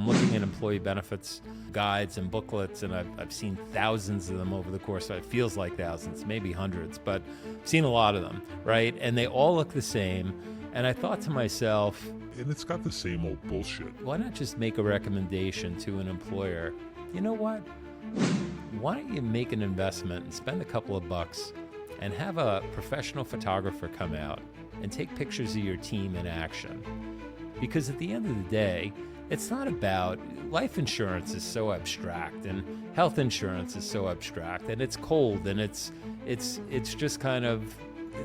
I'm looking at employee benefits guides and booklets, and I've seen thousands of them over the course of it. Feels like thousands, maybe hundreds, but I've seen a lot of them, right? And they all look the same. And I thought to myself, and it's got the same old bullshit. Why not just make a recommendation to an employer? You know what? Why don't you make an investment and spend a couple of bucks and have a professional photographer come out and take pictures of your team in action? Because at the end of the day, it's not about, life insurance is so abstract and health insurance is so abstract and it's cold and it's just kind of,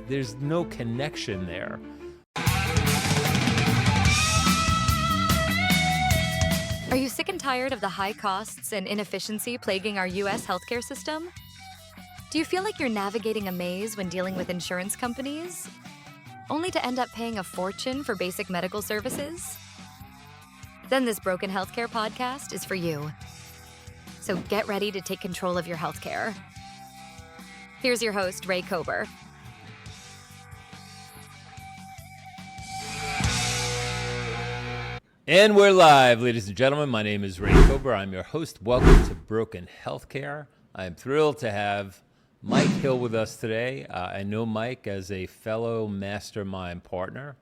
there's no connection there. Are you sick and tired of the high costs and inefficiency plaguing our U.S. healthcare system? Do you feel like you're navigating a maze when dealing with insurance companies, only to end up paying a fortune for basic medical services? Then this Broken Healthcare podcast is for you. So get ready to take control of your healthcare. Here's your host, Ray Kober. And we're live, ladies and gentlemen. My name is Ray Kober. I'm your host. Welcome to Broken Healthcare. I am thrilled to have Mike Hill with us today. I know Mike as a fellow mastermind partner.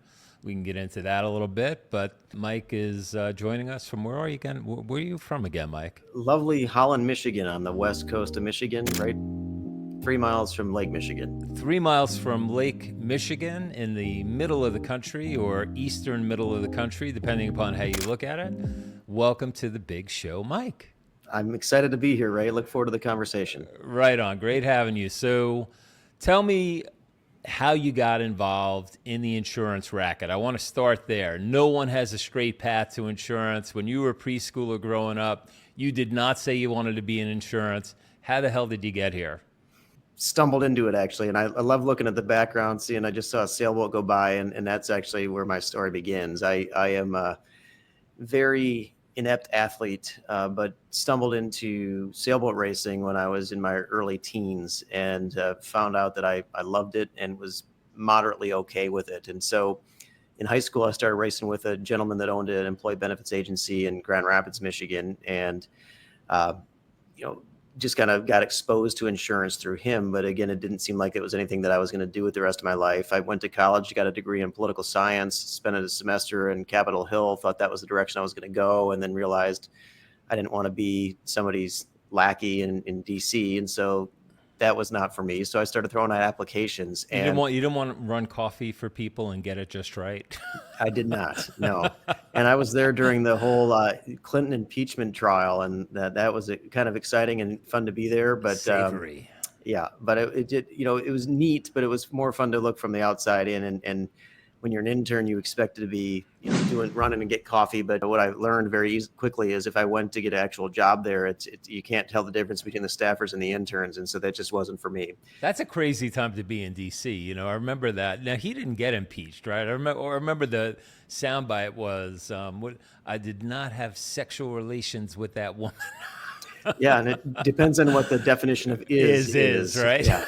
We can get into that a little bit, but Mike is joining us from, where are you again? Where are you from again, Mike? Lovely Holland, Michigan, on the west coast of Michigan, right 3 miles from Lake Michigan. 3 miles from Lake Michigan, in the middle of the country, or eastern middle of the country, depending upon how you look at it. Welcome to the big show, Mike. I'm excited to be here, Ray. Look forward to the conversation. Right on. Great having you. So tell me how you got involved in the insurance racket. I want to start there. No one has a straight path to insurance. When you were a preschooler growing up, you did not say you wanted to be in insurance. How the hell did you get here? Stumbled into it, actually. And I love looking at the background, seeing I just saw a sailboat go by, and that's actually where my story begins. I am a very inept athlete, but stumbled into sailboat racing when I was in my early teens, and found out that I loved it and was moderately okay with it. And so in high school, I started racing with a gentleman that owned an employee benefits agency in Grand Rapids, Michigan. And, just kind of got exposed to insurance through him. But again, it didn't seem like it was anything that I was going to do with the rest of my life. I went to college, got a degree in political science, spent a semester in Capitol Hill, thought that was the direction I was going to go, and then realized I didn't want to be somebody's lackey in DC. And so that was not for me. So I started throwing out applications. And you didn't want to run coffee for people and get it just right? I did not, no. And I was there during the whole Clinton impeachment trial, and that was kind of exciting and fun to be there. But savory. But it did, it was neat, but it was more fun to look from the outside in. And when you're an intern, you expect to be running and get coffee. But what I learned very quickly is if I went to get an actual job there, you can't tell the difference between the staffers and the interns. And so that just wasn't for me. That's a crazy time to be in DC. I remember that. Now, he didn't get impeached, right? I remember the soundbite was, I did not have sexual relations with that woman. Yeah, and it depends on what the definition of is, right? Yeah.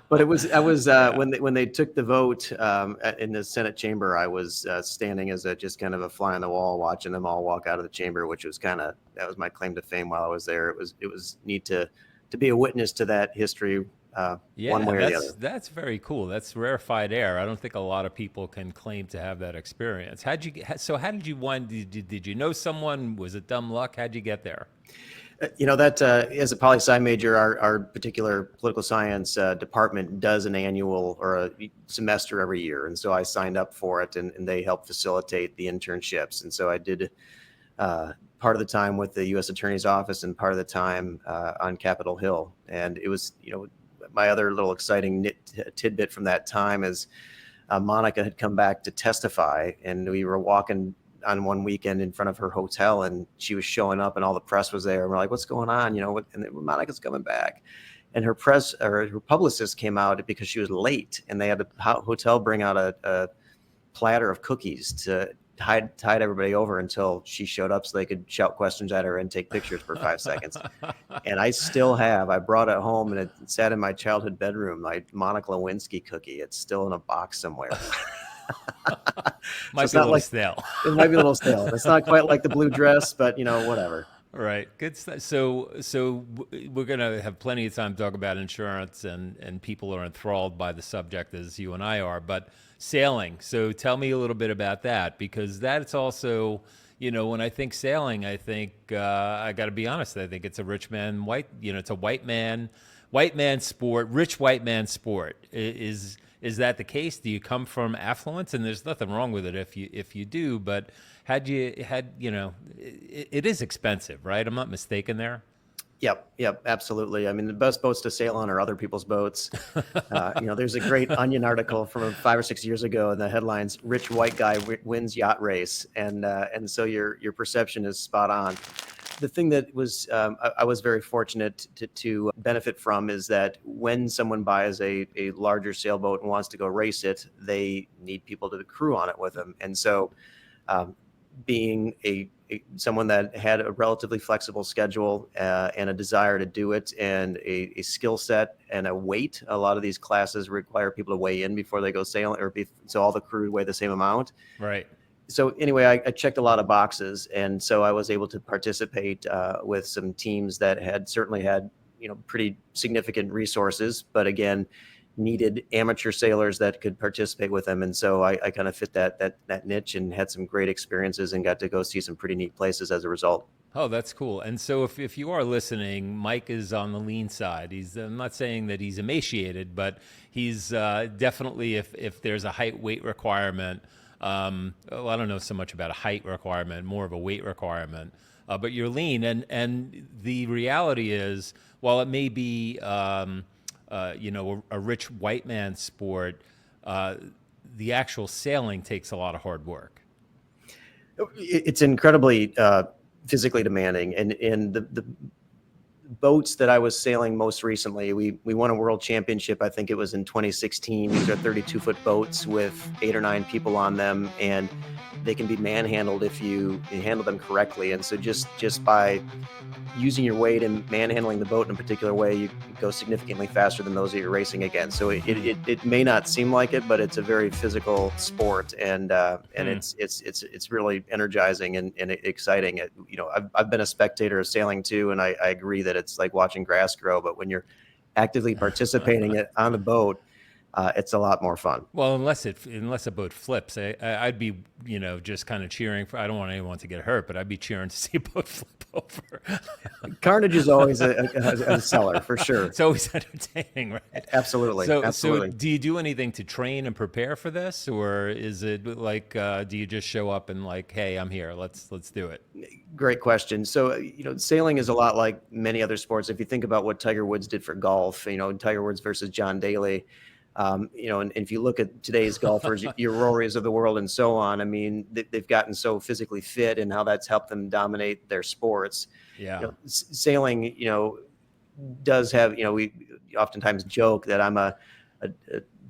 But I was when they took the vote in the Senate chamber, I was standing as just kind of a fly on the wall, watching them all walk out of the chamber, which was that was my claim to fame while I was there. It was neat to be a witness to that history, one way or the other. That's very cool. That's rarefied air. I don't think a lot of people can claim to have that experience. How did you did you know someone? Was it dumb luck? How'd you get there? That as a poli-sci major, our particular political science department does an annual or a semester every year. And so I signed up for it, and they help facilitate the internships. And so I did part of the time with the U.S. Attorney's Office and part of the time on Capitol Hill. And it was, my other little exciting tidbit from that time is Monica had come back to testify, and we were walking on one weekend in front of her hotel, and she was showing up and all the press was there. And we're like, what's going on? And Monica's coming back. And her publicist came out because she was late, and they had the hotel bring out a platter of cookies to tide everybody over until she showed up so they could shout questions at her and take pictures for 5 seconds. And I brought it home, and it sat in my childhood bedroom, my Monica Lewinsky cookie. It's still in a box somewhere. So Might it's be a not little like stale. it might be a little stale. It's not quite like the blue dress, but whatever. Right. Good stuff. We're going to have plenty of time to talk about insurance, and people are enthralled by the subject as you and I are, but sailing. So tell me a little bit about that, because that's also, when I think sailing, I think, I got to be honest, I think it's a rich man, it's a white man sport, rich white man sport. Is that the case? Do you come from affluence? And there's nothing wrong with it if you do, but it is expensive, right? I'm not mistaken there. Yep, absolutely. I mean, the best boats to sail on are other people's boats. There's a great Onion article from 5 or 6 years ago, and the headlines: "Rich white guy wins yacht race," and so your perception is spot on. The thing that was I was very fortunate to benefit from is that when someone buys a larger sailboat and wants to go race it, they need people to crew on it with them, and so. Being someone that had a relatively flexible schedule and a desire to do it, and a skill set and a weight. A lot of these classes require people to weigh in before they go sailing, so all the crew weigh the same amount. Right. So anyway, I checked a lot of boxes, and so I was able to participate with some teams that certainly had pretty significant resources, but again, needed amateur sailors that could participate with them. And so I kind of fit that niche and had some great experiences and got to go see some pretty neat places as a result. Oh, that's cool. And so if you are listening, Mike is on the lean side. I'm not saying that he's emaciated, but he's definitely, if there's a height weight requirement, well, I don't know so much about a height requirement, more of a weight requirement, but you're lean. And the reality is, while it may be, a rich white man sport, the actual sailing takes a lot of hard work. It's incredibly physically demanding, and the boats that I was sailing most recently, we won a world championship. I think it was in 2016. These are 32-foot boats with 8 or 9 people on them, and they can be manhandled if you handle them correctly. And so just by using your weight and manhandling the boat in a particular way, you go significantly faster than those that you're racing against. So it may not seem like it, but it's a very physical sport, and it's really energizing and exciting. I've been a spectator of sailing too, and I agree that it's like watching grass grow. But when you're actively participating on the boat, it's a lot more fun. Well, unless a boat flips, I'd be just kind of cheering for. I don't want anyone to get hurt, but I'd be cheering to see a boat flip over. Carnage is always a seller for sure. It's always entertaining, right? Absolutely. So do you do anything to train and prepare for this, or is it like do you just show up and like, hey, I'm here, let's do it? Great question. So sailing is a lot like many other sports. If you think about what Tiger Woods did for golf, Tiger Woods versus John Daly. And if you look at today's golfers, your Rorys of the world and so on, I mean, they've gotten so physically fit, and how that's helped them dominate their sports. Yeah. Sailing, does have, we oftentimes joke that I'm a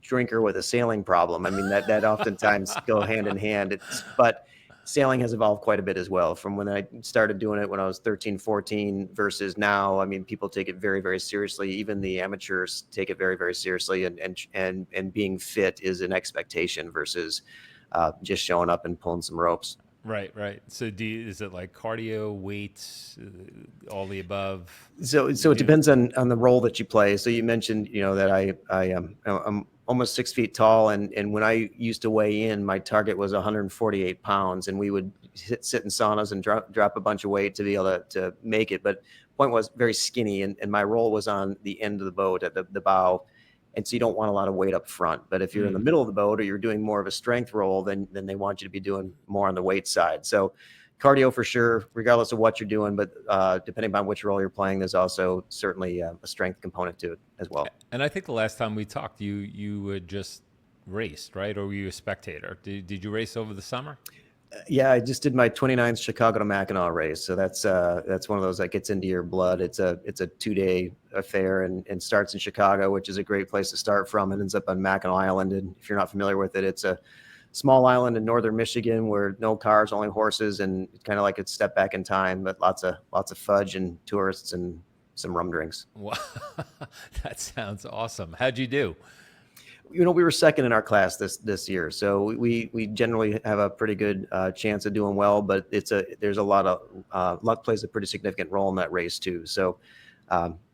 drinker with a sailing problem. I mean, that oftentimes go hand in hand. But sailing has evolved quite a bit as well from when I started doing it when I was 13, 14 versus now. I mean, people take it very, very seriously. Even the amateurs take it very, very seriously. And being fit is an expectation versus just showing up and pulling some ropes. Right. So is it like cardio, weights, all the above? So it depends on the role that you play. So you mentioned, that I'm almost 6 feet tall. And when I used to weigh in, my target was 148 pounds, and we would sit in saunas and drop a bunch of weight to be able to make it. But point was very skinny, and my role was on the end of the boat at the bow. And so you don't want a lot of weight up front. But if you're in the middle of the boat, or you're doing more of a strength role, then they want you to be doing more on the weight side. So cardio for sure, regardless of what you're doing. But depending on which role you're playing, there's also certainly a strength component to it as well. And I think the last time we talked, you had just raced, right? Or were you a spectator? Did you race over the summer? Yeah, I just did my 29th Chicago to Mackinac race. So that's one of those that gets into your blood. It's a 2-day affair and starts in Chicago, which is a great place to start from, and ends up on Mackinac Island. And if you're not familiar with it, it's a small island in northern Michigan where no cars, only horses, and it's kind of like a step back in time, but lots of fudge and tourists and some rum drinks. Wow. That sounds awesome. How'd you do? We were second in our class this year, so we generally have a pretty good chance of doing well. But there's a lot of luck plays a pretty significant role in that race too. So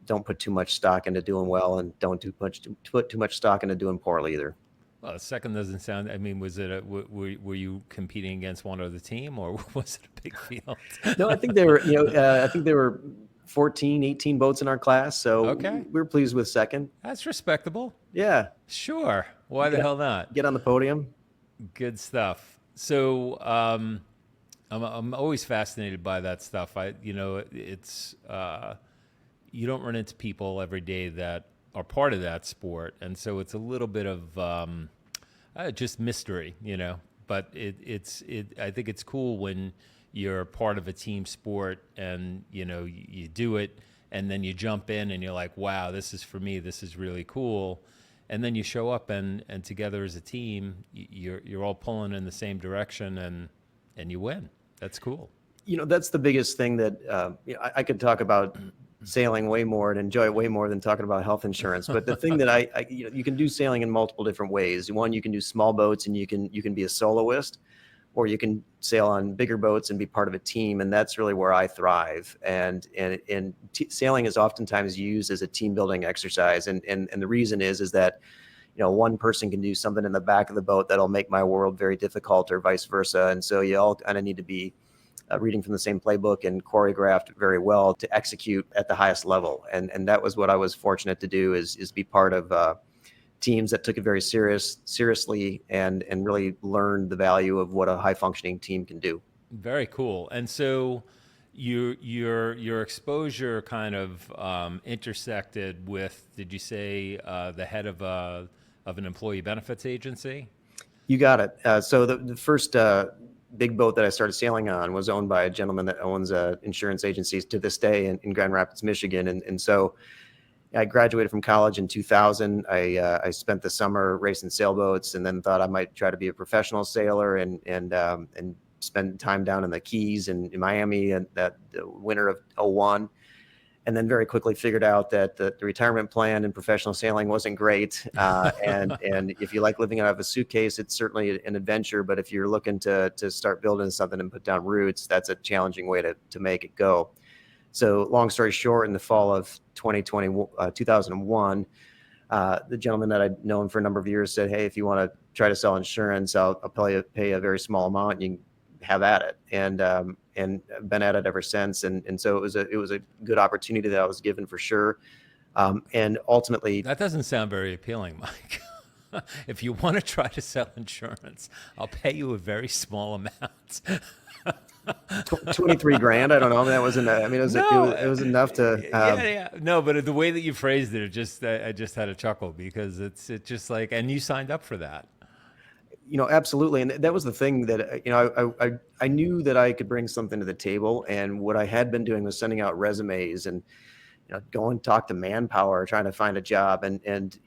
don't put too much stock into doing well, and don't put too much stock into doing poorly either. Well, second doesn't sound. I mean, was it? Were you competing against one other team, or was it a big field? No, I think they were. I think there were 14, 18 boats in our class, so Okay. we were pleased with second. That's respectable. Yeah, Sure. Why the hell not? get on the podium. Good stuff. So I'm always fascinated by that stuff. It's you don't run into people every day that are part of that sport, and so it's a little bit of just mystery, But I think it's cool when you're part of a team sport, and you do it, and then you jump in, and you're like, wow, this is for me. This is really cool. And then you show up, and together as a team, you're all pulling in the same direction, and you win. That's cool. That's the biggest thing that I could talk about sailing way more and enjoy it way more than talking about health insurance. But the thing that you can do sailing in multiple different ways. One, you can do small boats, and you can be a soloist, or you can sail on bigger boats and be part of a team. And that's really where I thrive. And sailing is oftentimes used as a team building exercise. And the reason is that, one person can do something in the back of the boat that'll make my world very difficult, or vice versa. And so you all kind of need to be reading from the same playbook and choreographed very well to execute at the highest level. And that was what I was fortunate to do, is be part of teams that took it very seriously and really learned the value of what a high functioning team can do. Very cool. And so your exposure kind of intersected with, did you say, the head of an employee benefits agency? You got it. So the first big boat that I started sailing on was owned by a gentleman that owns insurance agencies to this day in Grand Rapids, Michigan. And so I graduated from college in 2000. I spent the summer racing sailboats, and then thought I might try to be a professional sailor and spend time down in the Keys and in Miami and that the winter of 01. And then very quickly figured out that the retirement plan in professional sailing wasn't great. And if you like living out of a suitcase, it's certainly an adventure. But if you're looking to start building something and put down roots, that's a challenging way to make it go. So long story short, in the fall of 2001, the gentleman that I'd known for a number of years said, "Hey, if you want to try to sell insurance, I'll pay a very small amount, and you can have at it." And I've been at it ever since. And so it was a good opportunity that I was given, for sure. And ultimately, That doesn't sound very appealing, Mike. If you want to try to sell insurance, I'll pay you a very small amount. 23 grand. I don't know. That wasn't. I mean, it was enough to. Yeah. No, but the way that you phrased it, I just had a chuckle, because it's just like, and you signed up for that. Absolutely. And that was the thing that, I knew that I could bring something to the table. And what I had been doing was sending out resumes and, go and talk to Manpower, trying to find a job, and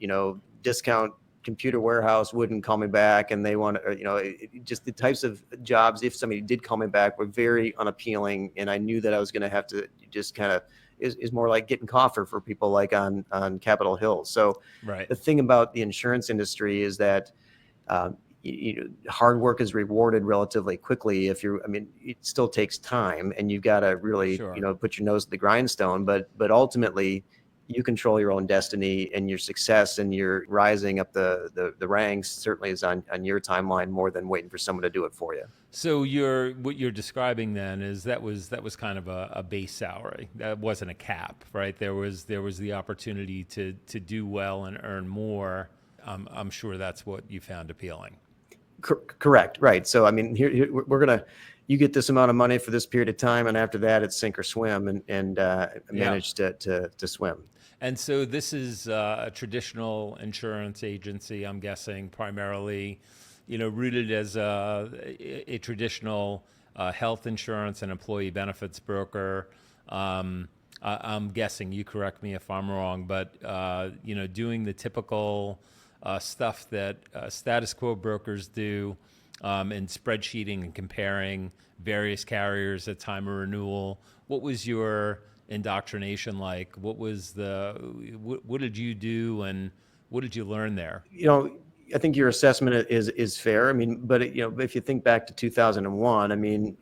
Discount Computer Warehouse wouldn't call me back. And they want just the types of jobs, if somebody did call me back, were very unappealing. And I knew that I was going to have to just kind of, is more like getting coffee for people like on Capitol Hill. So Right. The thing about the insurance industry is that, hard work is rewarded relatively quickly. It still takes time, and you've got to really, Sure. put your nose to the grindstone. But ultimately, you control your own destiny, and your success and your rising up the ranks certainly is on your timeline, more than waiting for someone to do it for you. So what you're describing then is that was kind of a base salary. That wasn't a cap, right? There was the opportunity to do well and earn more. I'm sure that's what you found appealing. Correct. Right. So, here you get this amount of money for this period of time, and after that it's sink or swim, and managed to swim. And so this is a traditional insurance agency, I'm guessing, primarily, rooted as a traditional health insurance and employee benefits broker. I'm guessing, you correct me if I'm wrong, but doing the typical stuff that status quo brokers do, in spreadsheeting and comparing various carriers at time of renewal. What was your indoctrination like? What did you do, and What did you learn there? I think your assessment is fair. I mean, but if you think back to 2001, I mean,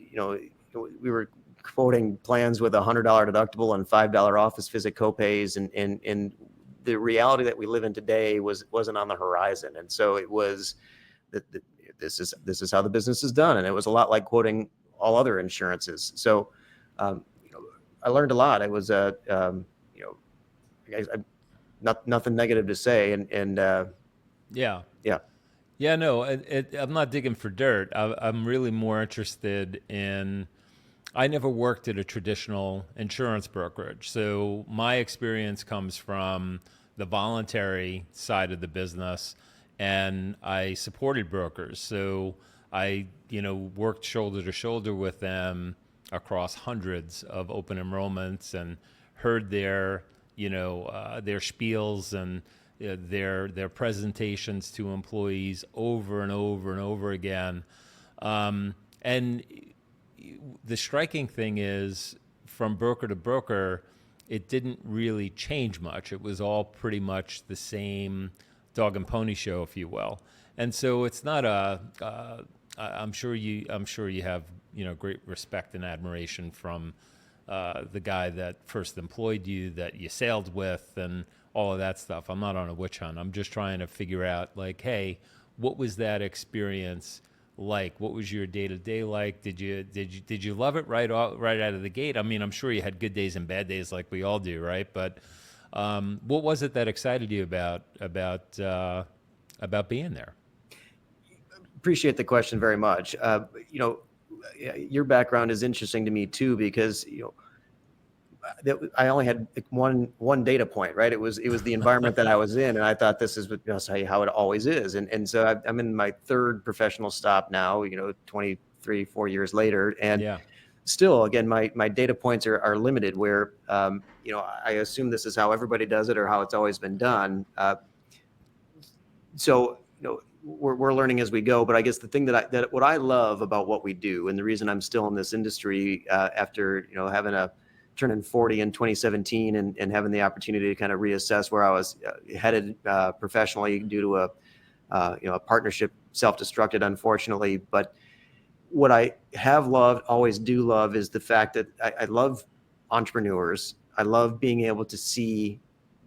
we were quoting plans with $100 deductible and $5 office visit copays, and the reality that we live in today wasn't on the horizon, and so it was that this is how the business is done, and it was a lot like quoting all other insurances. So, I learned a lot. It was nothing negative to say, and Yeah. yeah. Yeah, no, I'm not digging for dirt. I'm really more interested in. I never worked at a traditional insurance brokerage. So my experience comes from the voluntary side of the business, and I supported brokers. So I, worked shoulder to shoulder with them across hundreds of open enrollments and heard their spiels and their presentations to employees over and over and over again. And the striking thing is, from broker to broker, it didn't really change much. It was all pretty much the same dog and pony show, if you will. And so it's not I'm sure you have great respect and admiration from the guy that first employed you, that you sailed with, and all of that stuff. I'm not on a witch hunt. I'm just trying to figure out, like, hey, what was that experience like? What was your day-to-day like? Did you love it right out of the gate? I mean, I'm sure you had good days and bad days like we all do, right? But what was it that excited you about being there? Appreciate the question very much. Your background is interesting to me too, because I only had one data point, right? It was the environment that I was in, and I thought this is how it always is. And so I'm in my third professional stop now, 4 years later, and Yeah. still, again, my data points are limited. Where I assume this is how everybody does it, or how it's always been done. So we're learning as we go. But I guess the thing that what I love about what we do, and the reason I'm still in this industry after having turning 40 in 2017 and having the opportunity to kind of reassess where I was headed professionally due to a partnership self-destructed, unfortunately. But what I have loved, always do love, is the fact that I love entrepreneurs. I love being able to see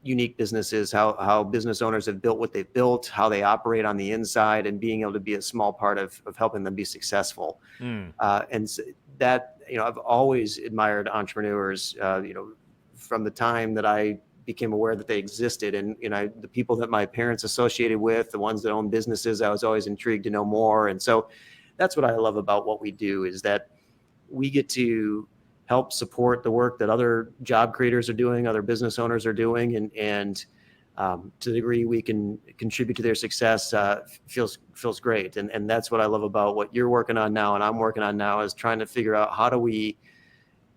unique businesses, how business owners have built what they've built, how they operate on the inside, and being able to be a small part of helping them be successful. And so that, I've always admired entrepreneurs, from the time that I became aware that they existed. And, the people that my parents associated with, the ones that own businesses, I was always intrigued to know more. And so that's what I love about what we do, is that we get to help support the work that other job creators are doing, other business owners are doing, and to the degree we can contribute to their success, feels great. And that's what I love about what you're working on now and I'm working on now, is trying to figure out how do we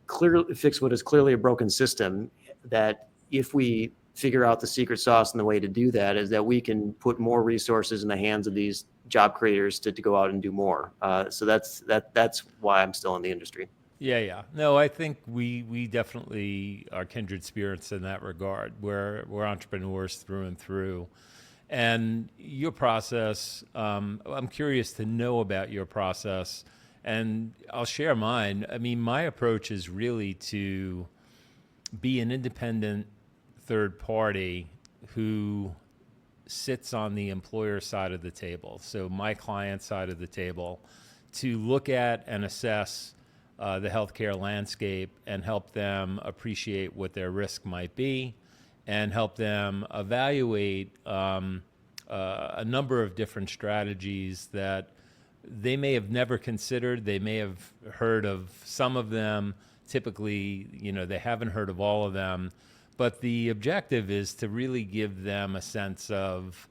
clearly fix what is clearly a broken system, that if we figure out the secret sauce, and the way to do that is that we can put more resources in the hands of these job creators to go out and do more. So that's why I'm still in the industry. Yeah. No, I think we definitely are kindred spirits in that regard. We're entrepreneurs through and through. And your process, I'm curious to know about your process, and I'll share mine. I mean, my approach is really to be an independent third party who sits on the employer side of the table, so my client side of the table, to look at and assess the healthcare landscape and help them appreciate what their risk might be, and help them evaluate a number of different strategies that they may have never considered. They may have heard of some of them. Typically, they haven't heard of all of them. But the objective is to really give them a sense of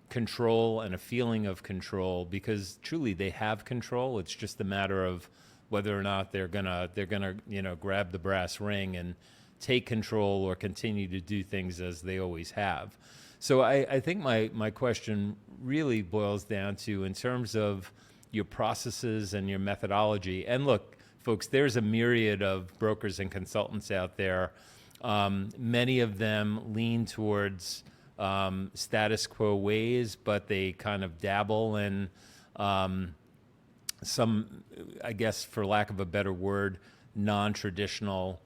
control and a feeling of control, because truly they have control. It's just a matter of whether or not they're gonna grab the brass ring and take control, or continue to do things as they always have. So I think my question really boils down to, in terms of your processes and your methodology. And look, folks, there's a myriad of brokers and consultants out there. Many of them lean towards status quo ways, but they kind of dabble in some, I guess, for lack of a better word, non-traditional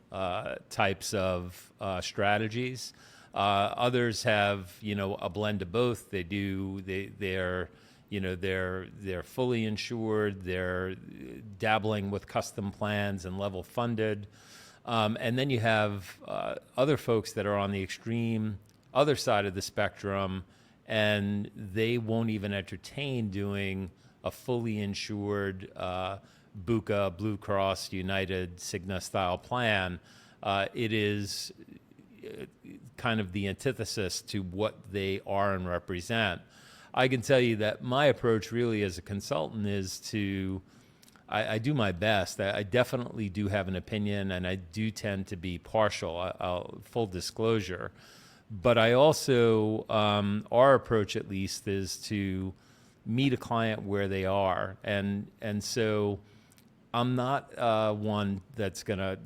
types of strategies. Others have, a blend of both. They're fully insured. They're dabbling with custom plans and level funded. And then you have other folks that are on the extreme other side of the spectrum, and they won't even entertain doing a fully insured BUCA, Blue Cross, United, Cigna style plan. It is kind of the antithesis to what they are and represent. I can tell you that my approach really as a consultant is to, I do my best. I definitely do have an opinion, and I do tend to be partial, full disclosure. But I also, our approach at least is to meet a client where they are. And so I'm not one that's gonna,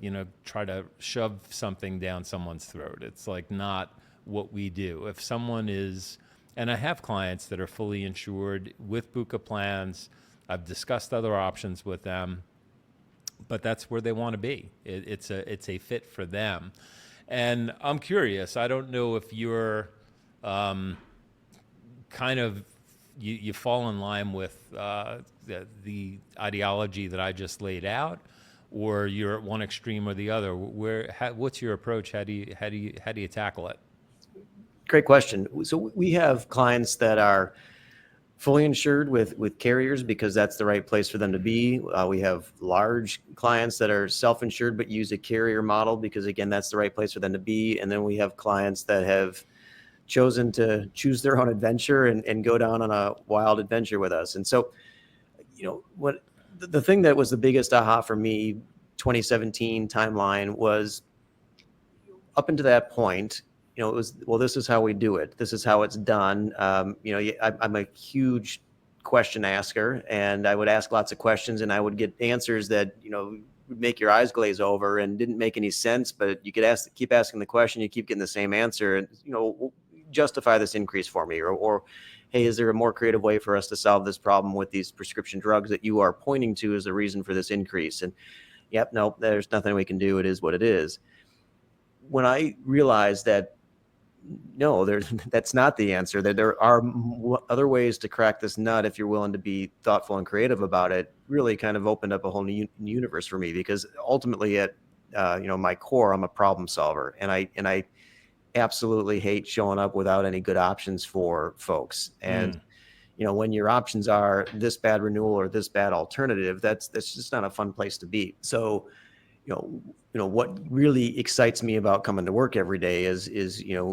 try to shove something down someone's throat. It's like not what we do. If someone is, and I have clients that are fully insured with BUCA plans, I've discussed other options with them, but that's where they want to be. It's a fit for them. And I'm curious, I don't know if you're kind of, you fall in line with the ideology that I just laid out, or you're at one extreme or the other. What's your approach? How do you tackle it? Great question. So we have clients that are fully insured with carriers because that's the right place for them to be. We have large clients that are self-insured but use a carrier model because, again, that's the right place for them to be. And then we have clients that have chosen to choose their own adventure and go down on a wild adventure with us. And so, what the thing that was the biggest aha for me, 2017 timeline, was up until that point, it was, well, this is how we do it. This is how it's done. I'm a huge question asker, and I would ask lots of questions, and I would get answers that, would make your eyes glaze over and didn't make any sense. But you could keep asking the question, you keep getting the same answer, and justify this increase for me, or hey, is there a more creative way for us to solve this problem with these prescription drugs that you are pointing to as a reason for this increase? And yep, no, there's nothing we can do. It is what it is. When I realized that no, that's not the answer, that there are other ways to crack this nut if you're willing to be thoughtful and creative about it, really kind of opened up a whole new universe for me. Because ultimately at my core, I'm a problem solver, and I absolutely hate showing up without any good options for folks. And when your options are this bad renewal or this bad alternative, that's just not a fun place to be. So what really excites me about coming to work every day is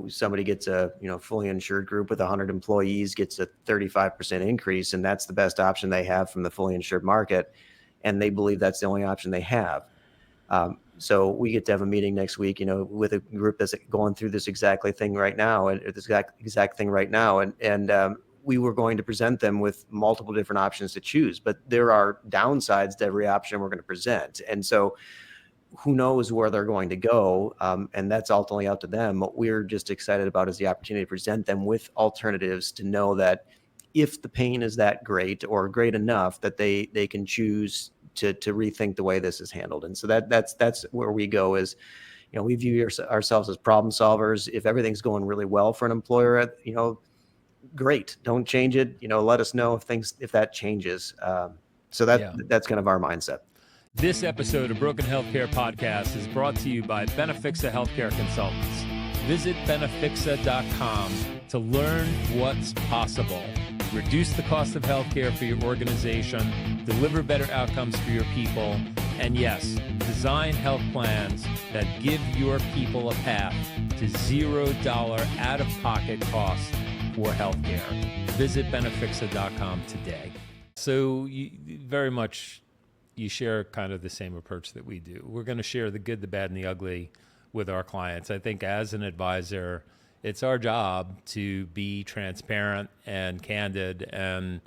somebody gets a fully insured group with 100 employees gets a 35% increase, and that's the best option they have from the fully insured market, and they believe that's the only option they have. So we get to have a meeting next week, with a group that's going through this exact thing right now, and we were going to present them with multiple different options to choose, but there are downsides to every option we're going to present, and so who knows where they're going to go, and that's ultimately up to them. What we're just excited about is the opportunity to present them with alternatives, to know that if the pain is that great or great enough, that they can choose to rethink the way this is handled. And so that's where we go, is we view ourselves as problem solvers. If everything's going really well for an employer, great, don't change it. Let us know if that changes. So that's kind of our mindset. This episode of Broken Healthcare Podcast is brought to you by Benefixa Healthcare Consultants. Visit benefixa.com to learn what's possible. Reduce the cost of healthcare for your organization, deliver better outcomes for your people, and yes, design health plans that give your people a path to $0 out-of-pocket costs for healthcare. Visit benefixa.com today. So you share kind of the same approach that we do. We're going to share the good, the bad, and the ugly with our clients. I think as an advisor, it's our job to be transparent and candid. And,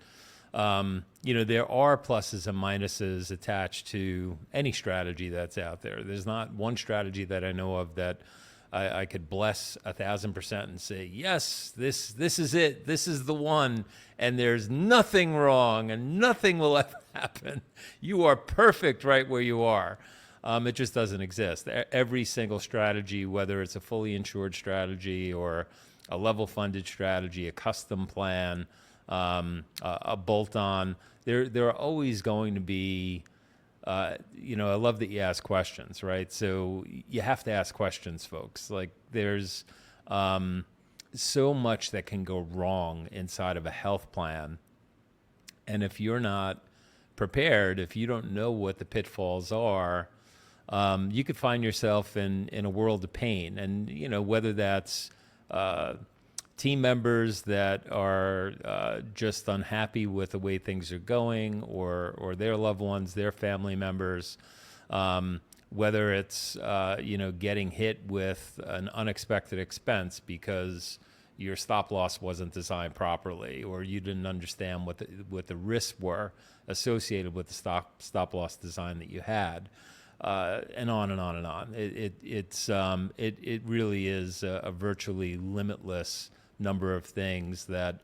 there are pluses and minuses attached to any strategy that's out there. There's not one strategy that I know of that I could bless 1,000% and say, yes, this is it. This is the one. And there's nothing wrong and nothing will ever happen. You are perfect right where you are. It just doesn't exist. Every single strategy, whether it's a fully insured strategy or a level funded strategy, a custom plan, a bolt-on, there are always going to be, I love that you ask questions, right? So you have to ask questions, folks. Like there's so much that can go wrong inside of a health plan. And if you're not prepared, if you don't know what the pitfalls are, you could find yourself in a world of pain. And, whether that's team members that are just unhappy with the way things are going, or their loved ones, their family members, whether it's getting hit with an unexpected expense because your stop loss wasn't designed properly, or you didn't understand what the risks were associated with the stop loss design that you had. And on and on and on. It really is a virtually limitless number of things that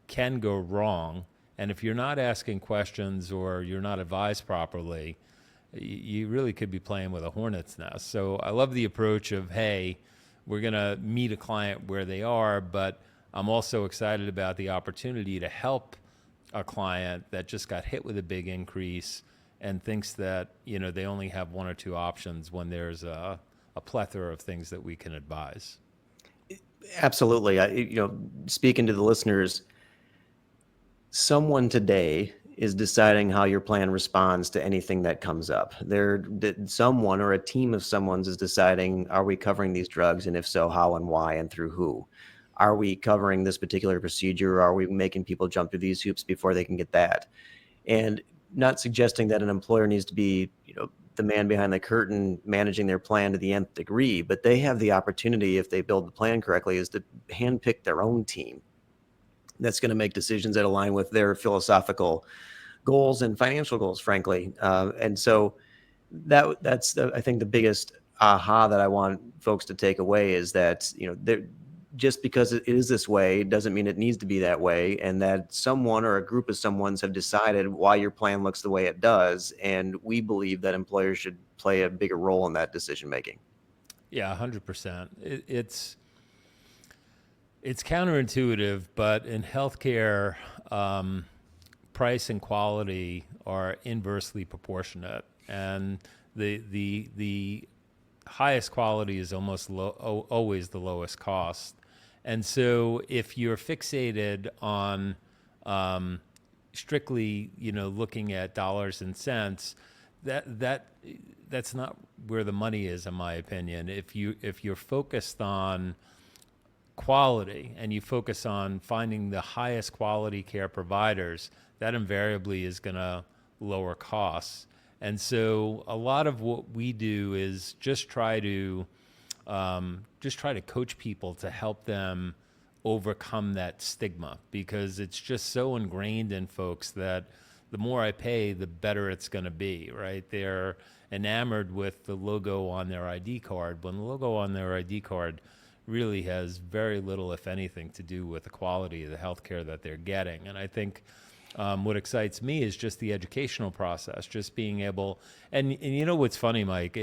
can go wrong. And if you're not asking questions or you're not advised properly, you really could be playing with a hornet's nest. So I love the approach of, hey, we're going to meet a client where they are, but I'm also excited about the opportunity to help a client that just got hit with a big increase and thinks that, they only have one or two options when there's a plethora of things that we can advise. Absolutely. Speaking to the listeners, someone today is deciding how your plan responds to anything that comes up. Someone or a team of someone's is deciding, are we covering these drugs? And if so, how and why and through who? Are we covering this particular procedure? Or are we making people jump through these hoops before they can get that? And not suggesting that an employer needs to be, the man behind the curtain managing their plan to the nth degree, but they have the opportunity, if they build the plan correctly, is to handpick their own team that's going to make decisions that align with their philosophical goals and financial goals, frankly. And so that's I think the biggest aha that I want folks to take away is that, just because it is this way doesn't mean it needs to be that way, and that someone or a group of someones have decided why your plan looks the way it does, and we believe that employers should play a bigger role in that decision making. Yeah, 100%. It's counterintuitive, but in healthcare, price and quality are inversely proportionate, and the highest quality is almost always the lowest cost. And so if you're fixated on strictly, looking at dollars and cents, that's not where the money is, in my opinion. If you're focused on quality and you focus on finding the highest quality care providers, that invariably is going to lower costs. And so a lot of what we do is just try to coach people to help them overcome that stigma, because it's just so ingrained in folks that the more I pay, the better it's going to be, right? They're enamored with the logo on their ID card, when the logo on their ID card really has very little, if anything, to do with the quality of the healthcare that they're getting. And I think what excites me is just the educational process, just being able, and what's funny, Mike,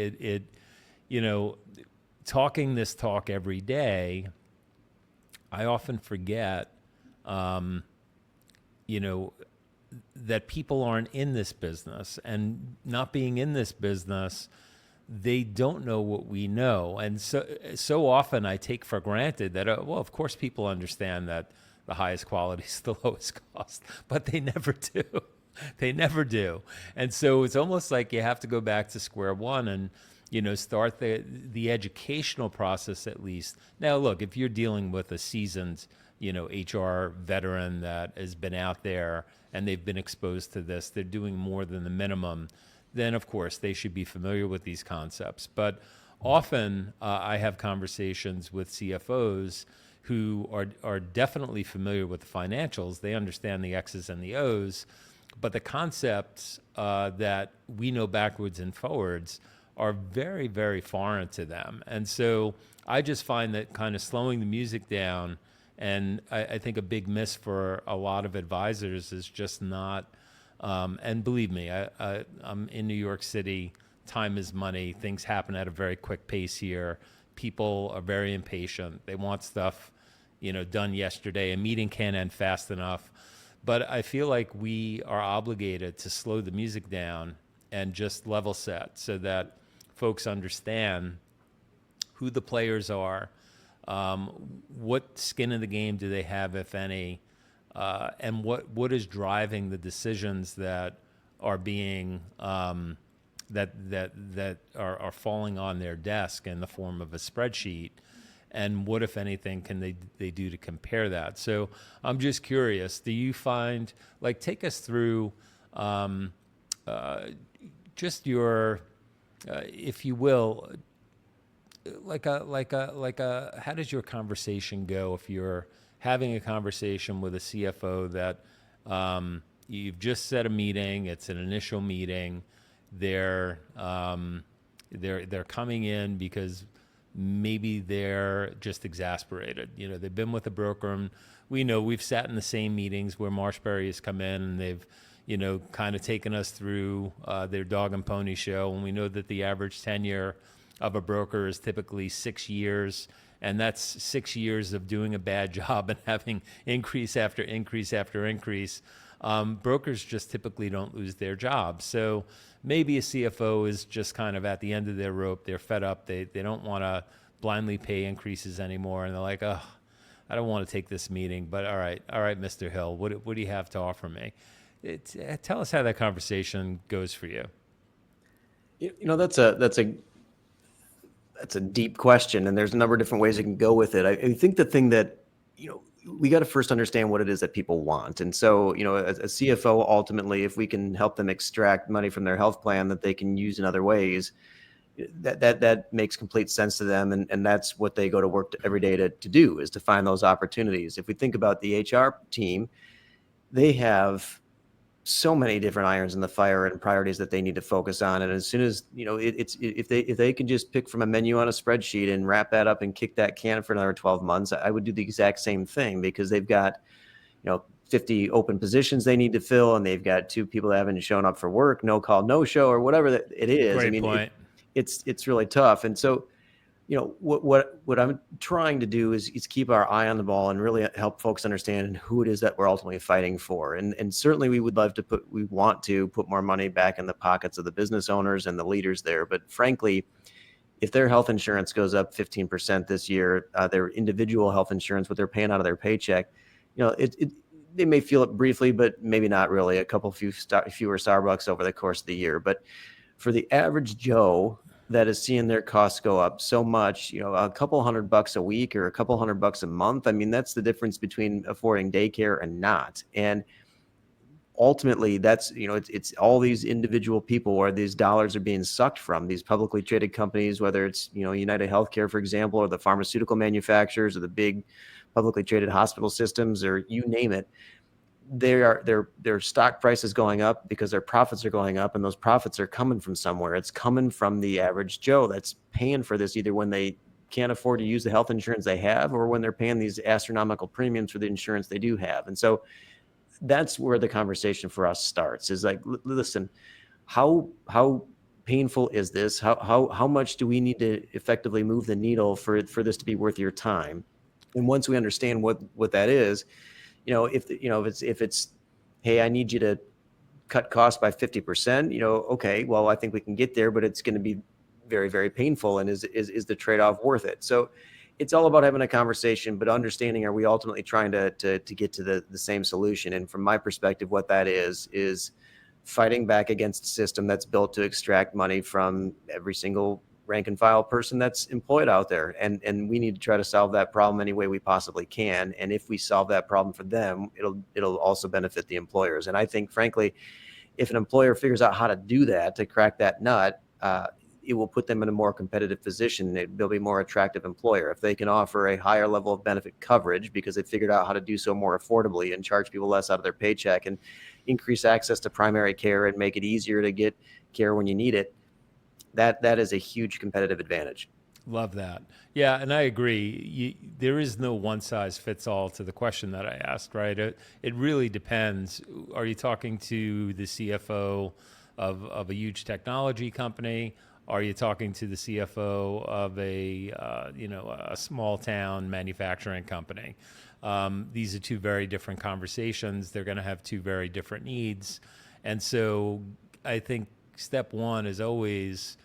talking this talk every day, I often forget, that people aren't in this business, and not being in this business, they don't know what we know. And so often I take for granted that, of course people understand that the highest quality is the lowest cost, but they never do. They never do. And so it's almost like you have to go back to square one and, start the educational process at least. Now, look, if you're dealing with a seasoned, HR veteran that has been out there and they've been exposed to this, they're doing more than the minimum, then of course they should be familiar with these concepts. But often I have conversations with CFOs who are definitely familiar with the financials. They understand the X's and the O's, but the concepts that we know backwards and forwards are very, very foreign to them. And so I just find that kind of slowing the music down, and I think a big miss for a lot of advisors is just not, and believe me, I'm in New York City, time is money, things happen at a very quick pace here. People are very impatient. They want stuff, done yesterday. A meeting can't end fast enough. But I feel like we are obligated to slow the music down and just level set so that folks understand who the players are, what skin in the game do they have, if any, and what is driving the decisions that are being that are falling on their desk in the form of a spreadsheet, and what, if anything, can they do to compare that? So I'm just curious, do you find, take us through just your, if you will, how does your conversation go if you're having a conversation with a CFO that you've just set a meeting, it's an initial meeting, they're coming in because maybe they're just exasperated. They've been with a broker, and we've sat in the same meetings where Marshberry has come in and they've, kind of taken us through their dog and pony show. And we know that the average tenure of a broker is typically 6 years. And that's 6 years of doing a bad job and having increase after increase after increase. Brokers just typically don't lose their jobs. So maybe a CFO is just kind of at the end of their rope. They're fed up. They don't want to blindly pay increases anymore. And they're like, oh, I don't want to take this meeting, but all right, Mr. Hill, what do you have to offer me? Tell us how that conversation goes for you. That's a deep question, and there's a number of different ways you can go with it. I think the thing that, we got to first understand what it is that people want. And so, as a CFO, ultimately, if we can help them extract money from their health plan that they can use in other ways, that makes complete sense to them. And that's what they go to work every day to do, is to find those opportunities. If we think about the HR team, they have so many different irons in the fire and priorities that they need to focus on. And as soon as, if they can just pick from a menu on a spreadsheet and wrap that up and kick that can for another 12 months, I would do the exact same thing, because they've got, 50 open positions they need to fill, and they've got 2 people that haven't shown up for work, no call, no show, or whatever that it is. Great point. It's really tough. And so, what I'm trying to do is keep our eye on the ball and really help folks understand who it is that we're ultimately fighting for. And certainly we want to put more money back in the pockets of the business owners and the leaders there. But frankly, if their health insurance goes up 15% this year, their individual health insurance, what they're paying out of their paycheck, they may feel it briefly, but maybe not really. A fewer Starbucks over the course of the year. But for the average Joe that is seeing their costs go up so much, a couple $100 a week or a couple $100 a month. I mean, that's the difference between affording daycare and not. And ultimately, that's, it's all these individual people where these dollars are being sucked from, these publicly traded companies, whether it's, United Healthcare, for example, or the pharmaceutical manufacturers, or the big publicly traded hospital systems, or you name it. Their stock price is going up because their profits are going up, and those profits are coming from somewhere. It's coming from the average Joe that's paying for this, either when they can't afford to use the health insurance they have, or when they're paying these astronomical premiums for the insurance they do have. And so that's where the conversation for us starts, is like, listen, how painful is this? How much do we need to effectively move the needle for this to be worth your time? And once we understand what that is, if it's, hey, I need you to cut costs by 50%, okay, well, I think we can get there, but it's going to be very, very painful. And is the trade-off worth it? So it's all about having a conversation, but understanding, are we ultimately trying to get to the same solution? And from my perspective, what that is fighting back against a system that's built to extract money from every single rank and file person that's employed out there. And we need to try to solve that problem any way we possibly can. And if we solve that problem for them, it'll also benefit the employers. And I think, frankly, if an employer figures out how to do that, to crack that nut, it will put them in a more competitive position. They'll be a more attractive employer. If they can offer a higher level of benefit coverage because they figured out how to do so more affordably, and charge people less out of their paycheck, and increase access to primary care, and make it easier to get care when you need it, that is a huge competitive advantage. Love that. Yeah, and I agree. There is no one size fits all to the question that I asked, right? It really depends. Are you talking to the CFO of a huge technology company? Are you talking to the CFO of a small town manufacturing company? These are two very different conversations. They're going to have two very different needs. And so I think step one is always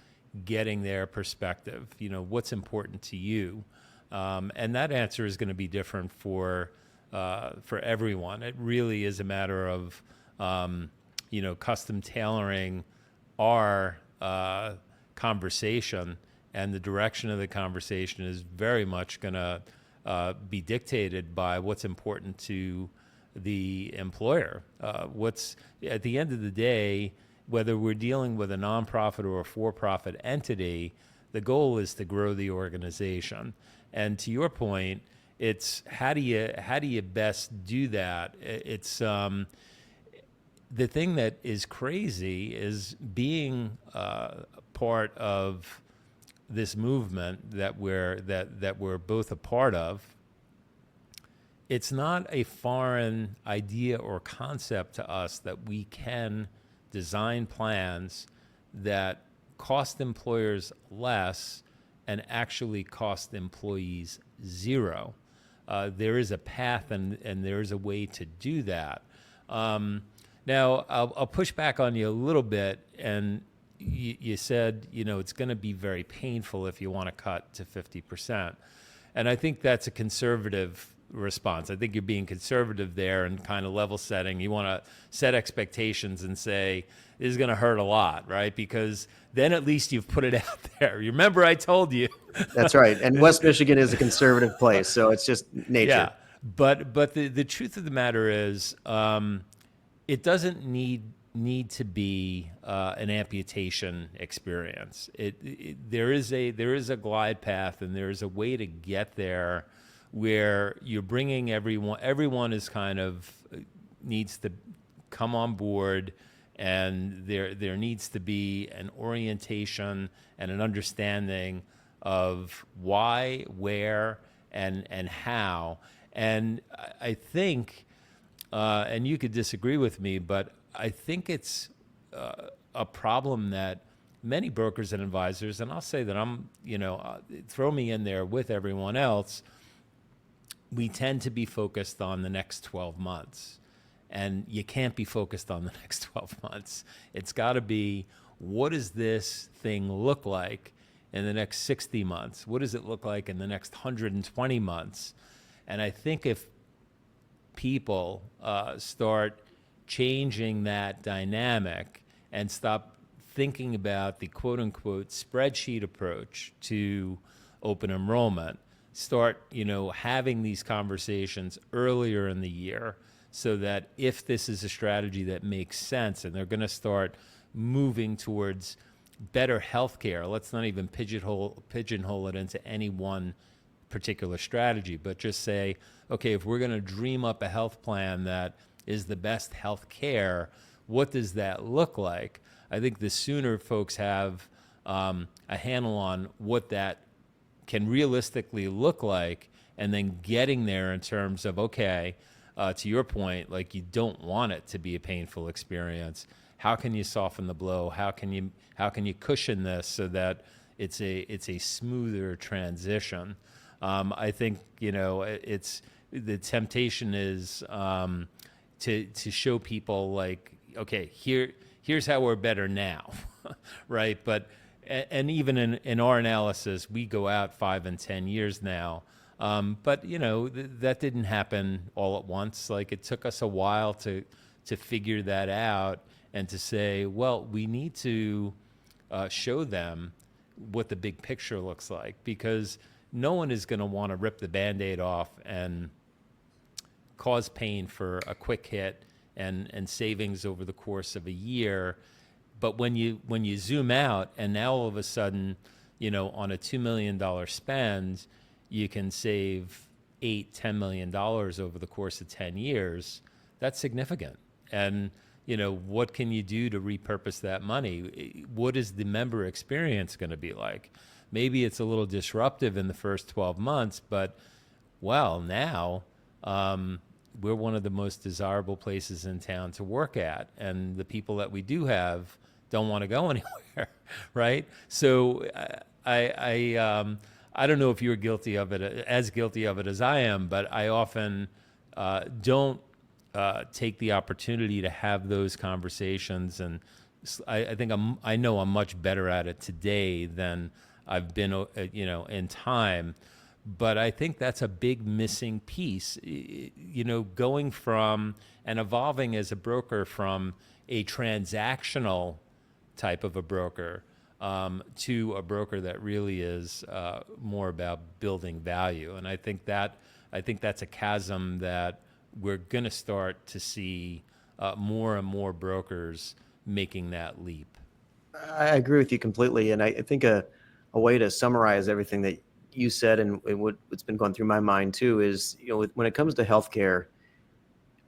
getting their perspective. What's important to you, and that answer is going to be different for everyone. It really is a matter of custom tailoring our conversation, and the direction of the conversation is very much going to be dictated by what's important to the employer. What's at the end of the day, whether we're dealing with a nonprofit or a for-profit entity, the goal is to grow the organization. And to your point, it's how do you best do that? It's the thing that is crazy is being part of this movement that we're both a part of. It's not a foreign idea or concept to us that we can design plans that cost employers less and actually cost employees zero. There is a path and there is a way to do that. Now, I'll push back on you a little bit, and you said, it's going to be very painful if you want to cut to 50%. And I think that's a conservative response. I think you're being conservative there and kind of level setting. You want to set expectations and say, this is going to hurt a lot, right? Because then at least you've put it out there. You remember I told you. That's right. And West Michigan is a conservative place, so it's just nature. Yeah. But the truth of the matter is, it doesn't need to be an amputation experience. There is a glide path, and there is a way to get there where you're bringing everyone is kind of needs to come on board, and there needs to be an orientation and an understanding of why, where, and how. And I think, and you could disagree with me, but I think it's a problem that many brokers and advisors, and I'll say that I'm, throw me in there with everyone else, we tend to be focused on the next 12 months. And you can't be focused on the next 12 months. It's got to be, what does this thing look like in the next 60 months? What does it look like in the next 120 months? And I think if people start changing that dynamic and stop thinking about the quote-unquote spreadsheet approach to open enrollment, start, having these conversations earlier in the year, so that if this is a strategy that makes sense and they're going to start moving towards better healthcare, let's not even pigeonhole it into any one particular strategy, but just say, okay, if we're going to dream up a health plan that is the best health care, what does that look like? I think the sooner folks have a handle on what that can realistically look like, and then getting there in terms of, okay, to your point, like, you don't want it to be a painful experience. How can you soften the blow? How can you cushion this so that it's a smoother transition? I think it's the temptation is to show people, like, okay, here's how we're better now, right? But and even in our analysis, we go out 5 and 10 years now. But that didn't happen all at once. Like, it took us a while to figure that out and to say, well, we need to show them what the big picture looks like, because no one is going to want to rip the Band-Aid off and cause pain for a quick hit and savings over the course of a year. But when you zoom out, and now all of a sudden, on a $2 million spend, you can save $8-10 million over the course of 10 years. That's significant. And what can you do to repurpose that money? What is the member experience going to be like? Maybe it's a little disruptive in the first 12 months, but well, now we're one of the most desirable places in town to work at, and the people that we do have don't want to go anywhere, right? So I don't know if you're guilty of it, as guilty of it as I am, but I often don't take the opportunity to have those conversations, and I think I know I'm much better at it today than I've been, in time. But I think that's a big missing piece, going from and evolving as a broker from a transactional type of a broker to a broker that really is more about building value. And I think that's a chasm that we're going to start to see more and more brokers making that leap. I agree with you completely. And I think a way to summarize everything that you said and what's been going through my mind too is, when it comes to healthcare,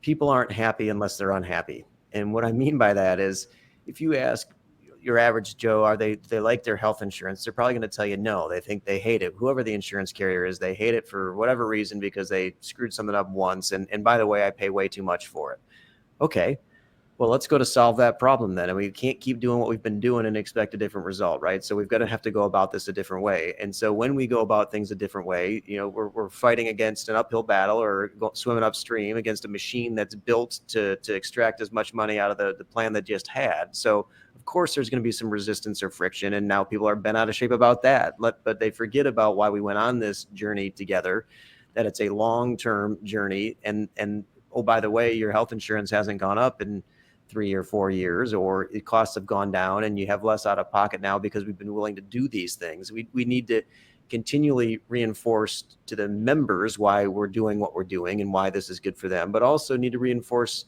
people aren't happy unless they're unhappy. And what I mean by that is, if you ask your average Joe, do they like their health insurance? They're probably going to tell you no. They think they hate it. Whoever the insurance carrier is, they hate it for whatever reason because they screwed something up once. And by the way, I pay way too much for it. Okay. Well, let's go to solve that problem then. And we can't keep doing what we've been doing and expect a different result, right? So we've got to have to go about this a different way. And so when we go about things a different way, we're fighting against an uphill battle or swimming upstream against a machine that's built to extract as much money out of the plan that just had. So of course there's going to be some resistance or friction. And now people are bent out of shape about that. But they forget about why we went on this journey together, that it's a long-term journey. And oh, by the way, your health insurance hasn't gone up in 3 or 4 years, or the costs have gone down and you have less out of pocket now because we've been willing to do these things. We need to continually reinforce to the members why we're doing what we're doing and why this is good for them, but also need to reinforce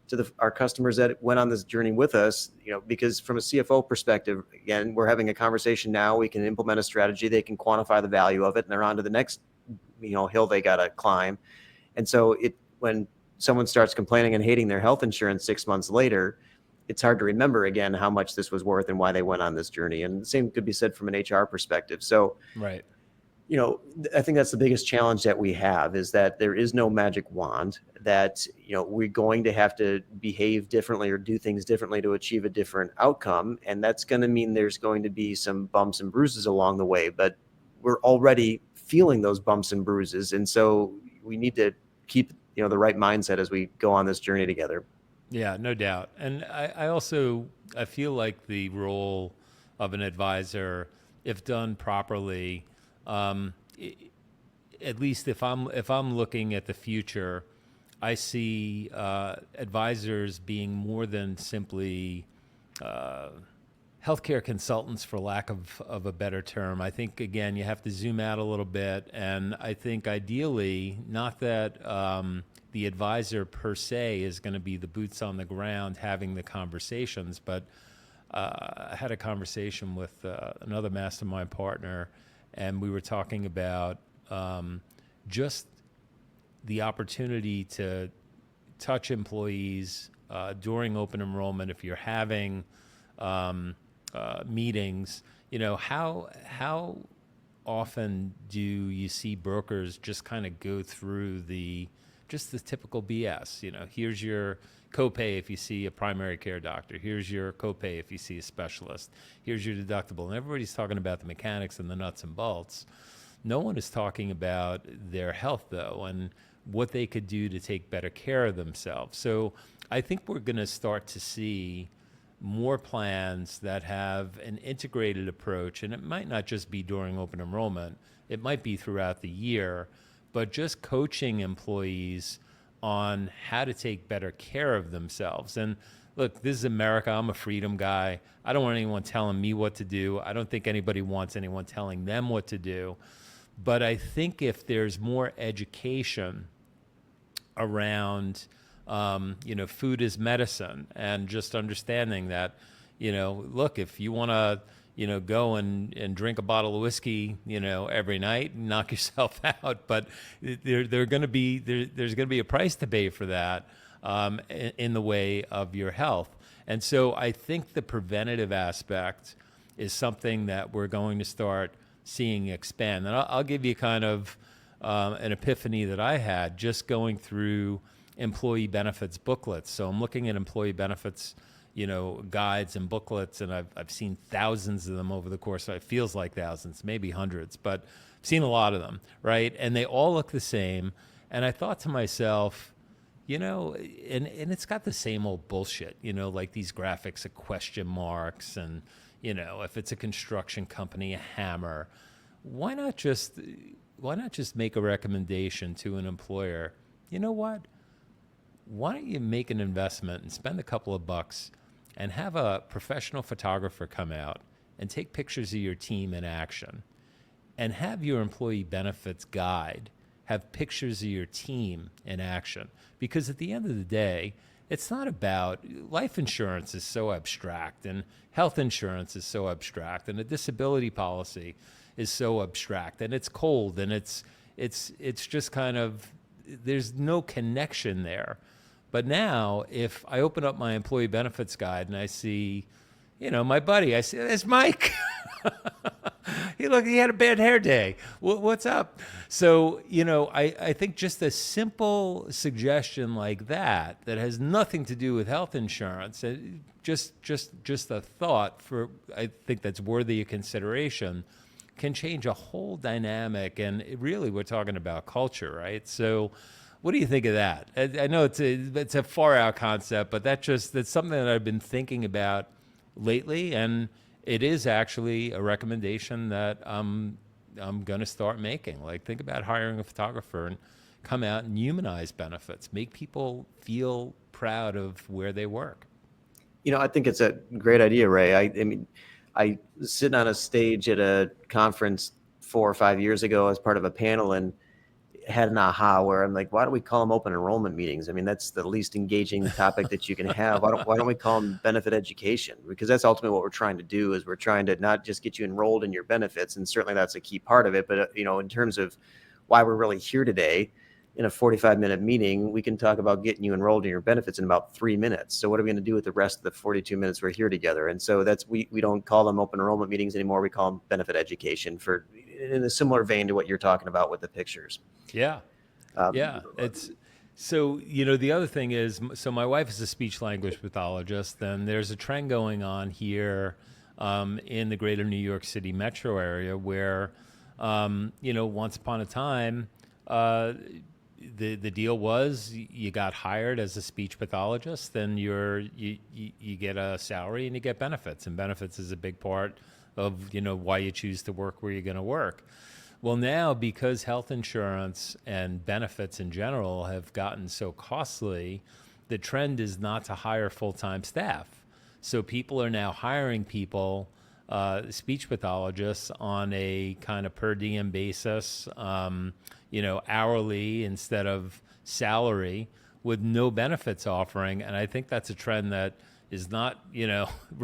to our customers that went on this journey with us, because from a CFO perspective, again, we're having a conversation now, we can implement a strategy, they can quantify the value of it, and they're on to the next, hill they got to climb. And so when someone starts complaining and hating their health insurance 6 months later, it's hard to remember again how much this was worth and why they went on this journey. And the same could be said from an HR perspective. So, right. I think that's the biggest challenge that we have, is that there is no magic wand, that, we're going to have to behave differently or do things differently to achieve a different outcome. And that's going to mean there's going to be some bumps and bruises along the way, but we're already feeling those bumps and bruises. And so we need to keep the right mindset as we go on this journey together. Yeah, no doubt. And I feel like the role of an advisor, if done properly, at least if I'm looking at the future, I see advisors being more than simply healthcare consultants, for lack of a better term. I think, again, you have to zoom out a little bit. And I think ideally, not that the advisor per se is going to be the boots on the ground having the conversations, but I had a conversation with another mastermind partner, and we were talking about just the opportunity to touch employees during open enrollment. If you're having meetings, how often do you see brokers just kind of go through the typical BS? Here's your copay if you see a primary care doctor. Here's your copay if you see a specialist. Here's your deductible. And everybody's talking about the mechanics and the nuts and bolts. No one is talking about their health, though, and what they could do to take better care of themselves. So I think we're going to start to see more plans that have an integrated approach, and it might not just be during open enrollment. It might be throughout the year, but just coaching employees on how to take better care of themselves. And look, this is America. I'm a freedom guy. I don't want anyone telling me what to do. I don't think anybody wants anyone telling them what to do. But I think if there's more education around, food is medicine, and just understanding that, look, if you want to, go and drink a bottle of whiskey, every night, knock yourself out. But there's going to be a price to pay for that. in the way of your health. And so I think the preventative aspect is something that we're going to start seeing expand. And I'll give you kind of an epiphany that I had just going through employee benefits booklets. So I'm looking at employee benefits, guides and booklets, and I've seen thousands of them over the course. It feels like thousands, maybe hundreds, but I've seen a lot of them, right? And they all look the same. And I thought to myself, and it's got the same old bullshit, like these graphics of question marks and, if it's a construction company, a hammer. Why not just make a recommendation to an employer? You know what? Why don't you make an investment and spend a couple of bucks and have a professional photographer come out and take pictures of your team in action, and have your employee benefits guide have pictures of your team in action? Because at the end of the day, it's not about, life insurance is so abstract, and health insurance is so abstract, and a disability policy is so abstract, and it's cold, and it's just kind of, there's no connection there. But now, if I open up my employee benefits guide and I see, my buddy, I see, there's Mike. He had a bad hair day. What's up? So, I think just a simple suggestion like that has nothing to do with health insurance, just a thought I think that's worthy of consideration, can change a whole dynamic. And really, we're talking about culture, right? So what do you think of that? I know it's a far out concept, but that's something that I've been thinking about lately, and it is actually a recommendation that I'm going to start making. Like, think about hiring a photographer and come out and humanize benefits, make people feel proud of where they work. I think it's a great idea, Ray. I mean, I was sitting on a stage at a conference 4 or 5 years ago as part of a panel, and had an aha where I'm like, why don't we call them open enrollment meetings? I mean, that's the least engaging topic that you can have. Why don't we call them benefit education? Because that's ultimately what we're trying to do, is we're trying to not just get you enrolled in your benefits, and certainly that's a key part of it. But in terms of why we're really here today, in a 45-minute meeting, we can talk about getting you enrolled in your benefits in about 3 minutes. So what are we going to do with the rest of the 42 minutes we're here together? And so we don't call them open enrollment meetings anymore. We call them benefit education, in a similar vein to what you're talking about with the pictures. Yeah. It's so, the other thing is, so my wife is a speech language pathologist, and there's a trend going on here in the greater New York City metro area where, once upon a time, the deal was you got hired as a speech pathologist, then you get a salary and you get benefits, and benefits is a big part of, why you choose to work where you're going to work. Well, now, because health insurance and benefits in general have gotten so costly, the trend is not to hire full-time staff. So people are now hiring people, speech pathologists, on a kind of per diem basis, hourly instead of salary, with no benefits offering. And I think that's a trend that is not,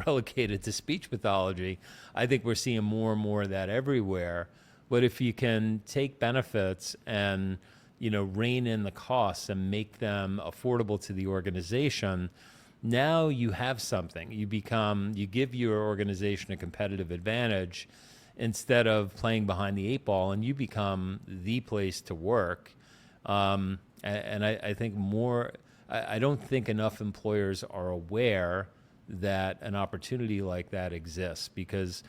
relegated to speech pathology. I think we're seeing more and more of that everywhere. But if you can take benefits and, rein in the costs and make them affordable to the organization, now you have something. You give your organization a competitive advantage instead of playing behind the 8 ball, and you become the place to work. And I think I don't think enough employers are aware that an opportunity like that exists, because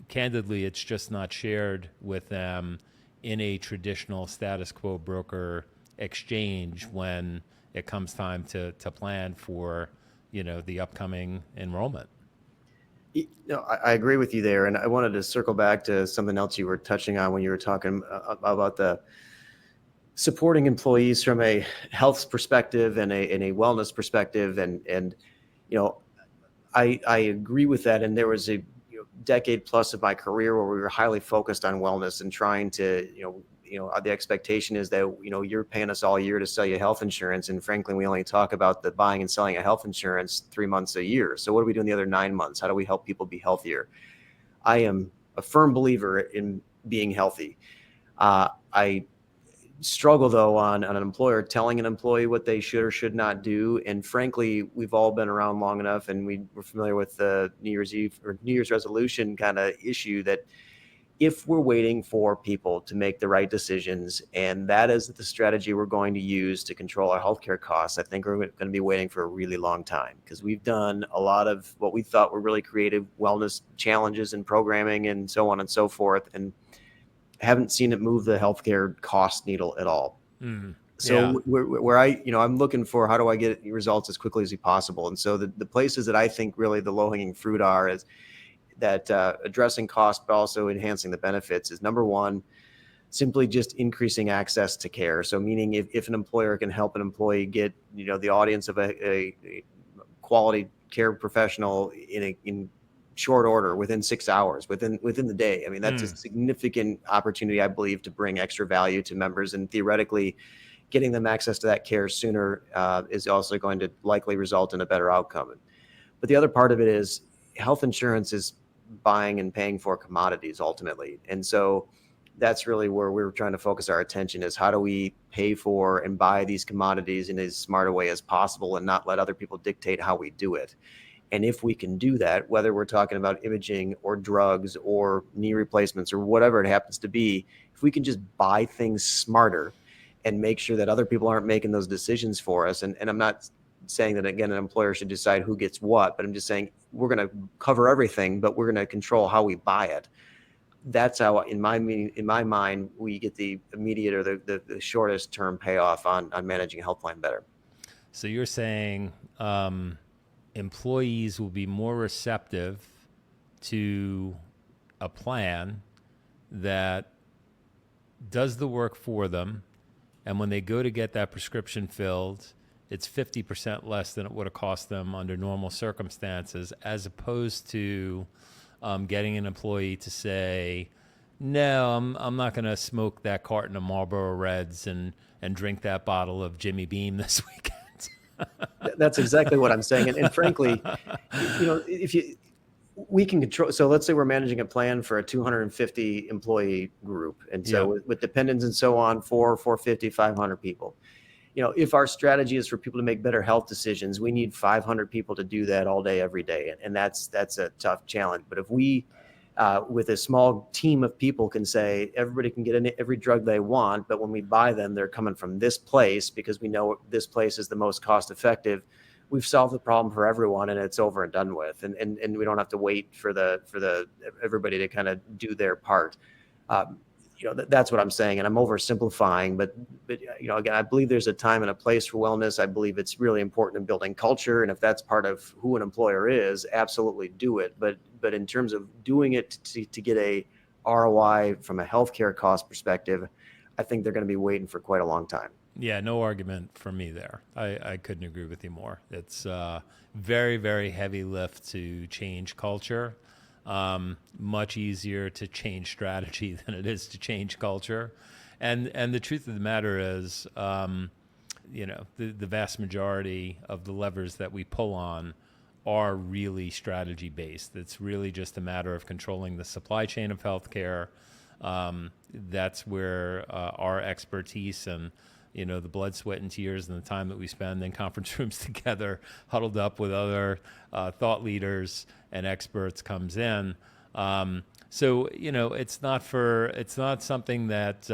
candidly, it's just not shared with them in a traditional status quo broker exchange when it comes time to plan for, the upcoming enrollment. I agree with you there. And I wanted to circle back to something else you were touching on when you were talking about the supporting employees from a health perspective and a wellness perspective. And I agree with that. And there was a decade plus of my career where we were highly focused on wellness and trying to, the expectation is that, you're paying us all year to sell you health insurance. And frankly, we only talk about the buying and selling of health insurance 3 months a year. So what are we doing the other 9 months? How do we help people be healthier? I am a firm believer in being healthy. I struggle though on an employer telling an employee what they should or should not do. And frankly, we've all been around long enough, and we're familiar with the New Year's Eve or New Year's resolution kind of issue, that if we're waiting for people to make the right decisions, and that is the strategy we're going to use to control our healthcare costs, I think we're going to be waiting for a really long time, because we've done a lot of what we thought were really creative wellness challenges and programming and so on and so forth, and haven't seen it move the healthcare cost needle at all. So where I'm looking for, how do I get results as quickly as possible? And so the places that I think really the low hanging fruit are is that addressing cost, but also enhancing the benefits, is number one, simply just increasing access to care. So meaning if an employer can help an employee get, the audience of a quality care professional in short order, within 6 hours, within the day. I mean, that's a significant opportunity, I believe, to bring extra value to members, and theoretically getting them access to that care sooner is also going to likely result in a better outcome. But the other part of it is health insurance is buying and paying for commodities ultimately. And so that's really where we're trying to focus our attention, is how do we pay for and buy these commodities in as smart a way as possible and not let other people dictate how we do it. And if we can do that, whether we're talking about imaging or drugs or knee replacements or whatever it happens to be, if we can just buy things smarter and make sure that other people aren't making those decisions for us. And I'm not saying that, again, an employer should decide who gets what, but I'm just saying we're going to cover everything, but we're going to control how we buy it. That's how, in my mind, we get the immediate or the shortest term payoff on managing a health plan better. So you're saying employees will be more receptive to a plan that does the work for them, and when they go to get that prescription filled, it's 50% less than it would have cost them under normal circumstances, as opposed to getting an employee to say, no, I'm not going to smoke that carton of Marlboro Reds and drink that bottle of Jimmy Beam this weekend. That's exactly what I'm saying. And frankly, we can control. So let's say we're managing a plan for a 250 employee group. And so with dependents and so on, 450, 500 people. If our strategy is for people to make better health decisions, we need 500 people to do that all day, every day. And that's a tough challenge. But if we, with a small team of people, can say everybody can get every drug they want, but when we buy them, they're coming from this place because we know this place is the most cost effective, we've solved the problem for everyone, and it's over and done with. And we don't have to wait for everybody to kind of do their part. That's what I'm saying, and I'm oversimplifying, but again, I believe there's a time and a place for wellness. I believe it's really important in building culture, and if that's part of who an employer is, absolutely do it. But in terms of doing it to get a ROI from a healthcare cost perspective, I think they're going to be waiting for quite a long time. Yeah, no argument from me there. I couldn't agree with you more. It's very, very heavy lift to change culture. Much easier to change strategy than it is to change culture. And the truth of the matter is, the vast majority of the levers that we pull on are really strategy based. It's really just a matter of controlling the supply chain of healthcare. That's where our expertise and the blood, sweat, and tears and the time that we spend in conference rooms together, huddled up with other thought leaders and experts comes in. So, it's not something that,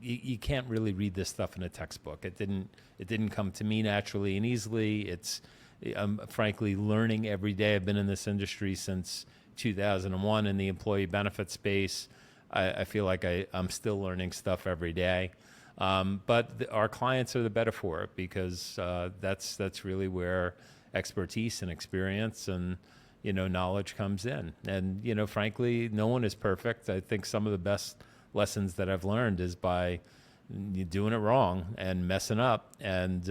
you can't really read this stuff in a textbook. It didn't come to me naturally and easily. I'm frankly learning every day. I've been in this industry since 2001 in the employee benefit space. I feel like I'm still learning stuff every day. But our clients are the better for it, because that's really where expertise and experience and knowledge comes in. And frankly, no one is perfect. I think some of the best lessons that I've learned is by doing it wrong and messing up. And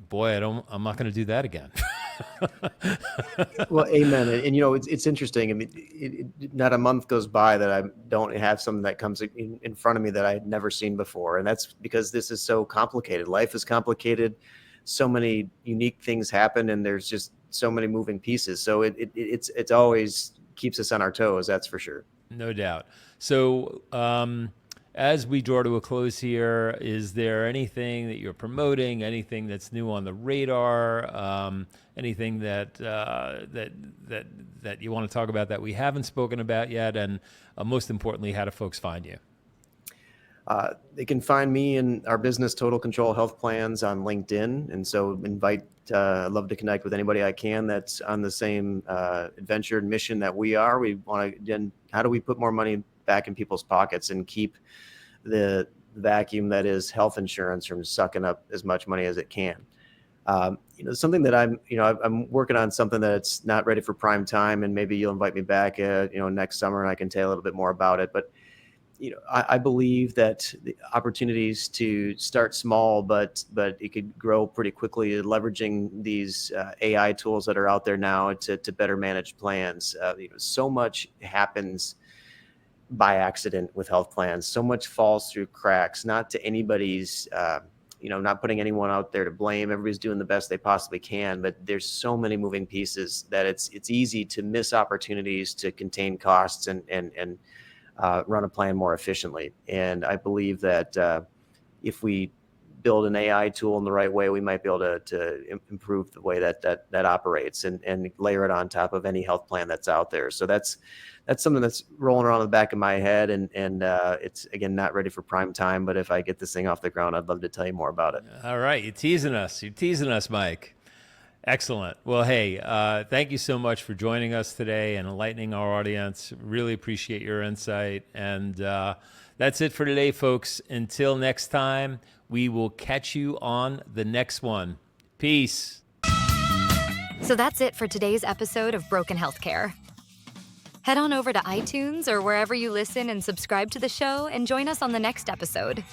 boy, I'm not going to do that again. Well, amen. And it's interesting. I mean, not a month goes by that I don't have something that comes in front of me that I had never seen before. And that's because this is so complicated. Life is complicated. So many unique things happen, and there's just so many moving pieces. So it's always keeps us on our toes. That's for sure. No doubt. So, as we draw to a close here, is there anything that you're promoting? Anything that's new on the radar? Anything that you want to talk about that we haven't spoken about yet? And most importantly, how do folks find you? They can find me in our business, Total Control Health Plans, on LinkedIn. And so I'd love to connect with anybody I can that's on the same adventure and mission that we are. We want to, again, how do we put more money back in people's pockets and keep the vacuum that is health insurance from sucking up as much money as it can? Something that I'm working on, something that's not ready for prime time, and maybe you'll invite me back, next summer, and I can tell you a little bit more about it. But I believe that the opportunities to start small, but it could grow pretty quickly, leveraging these AI tools that are out there now to better manage plans. So much happens by accident with health plans. So much falls through cracks, not to anybody's, not putting anyone out there to blame. Everybody's doing the best they possibly can, but there's so many moving pieces that it's easy to miss opportunities to contain costs and run a plan more efficiently. And I believe that if we build an AI tool in the right way, we might be able to improve the way that operates and layer it on top of any health plan that's out there. So that's something that's rolling around the back of my head, and it's, again, not ready for prime time. But if I get this thing off the ground, I'd love to tell you more about it. All right, you're teasing us, Mike. Excellent. Well, hey, thank you so much for joining us today and enlightening our audience. Really appreciate your insight. And that's it for today, folks. Until next time, we will catch you on the next one. Peace. So that's it for today's episode of Broken Healthcare. Head on over to iTunes or wherever you listen and subscribe to the show and join us on the next episode.